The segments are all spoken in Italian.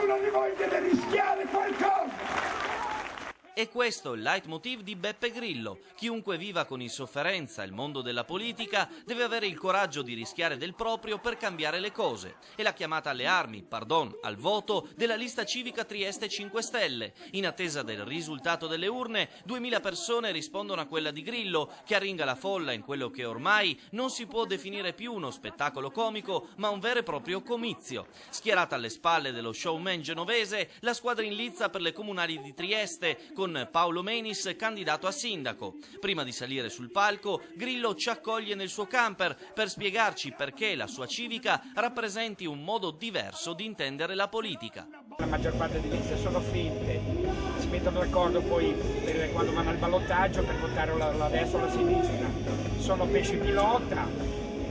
Ognuno di voi deve rischiare qualcosa. È questo il leitmotiv di Beppe Grillo. Chiunque viva con insofferenza il mondo della politica deve avere il coraggio di rischiare del proprio per cambiare le cose. È la chiamata alle armi, al voto della lista civica Trieste 5 Stelle. In attesa del risultato delle urne, 2000 persone rispondono a quella di Grillo, che arringa la folla in quello che ormai non si può definire più uno spettacolo comico, ma un vero e proprio comizio. Schierata alle spalle dello showman genovese, la squadra in lizza per le comunali di Trieste, con Paolo Menis candidato a sindaco. Prima di salire sul palco, Grillo ci accoglie nel suo camper per spiegarci perché la sua civica rappresenti un modo diverso di intendere la politica. La maggior parte delle liste sono finte, si mettono d'accordo poi quando vanno al ballottaggio per votare la destra o la sinistra. Sono pesci pilota,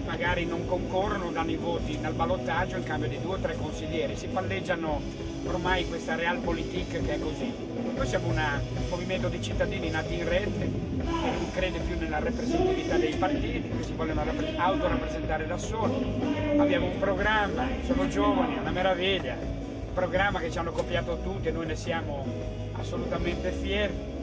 magari non concorrono, danno i voti nel ballottaggio in cambio di 2 o 3 consiglieri. Si palleggiano ormai questa realpolitik che è così. Noi siamo un movimento di cittadini nati in rete che non crede più nella rappresentatività dei partiti, che si vogliono autorappresentare da soli. Abbiamo un programma, sono giovani, è una meraviglia, un programma che ci hanno copiato tutti e noi ne siamo assolutamente fieri.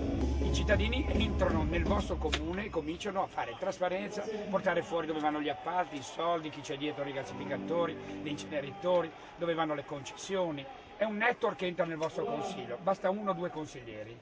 I cittadini entrano nel vostro comune e cominciano a fare trasparenza, portare fuori dove vanno gli appalti, i soldi, chi c'è dietro i rigassificatori, gli inceneritori, dove vanno le concessioni. È un network che entra nel vostro consiglio, basta 1 o 2 consiglieri.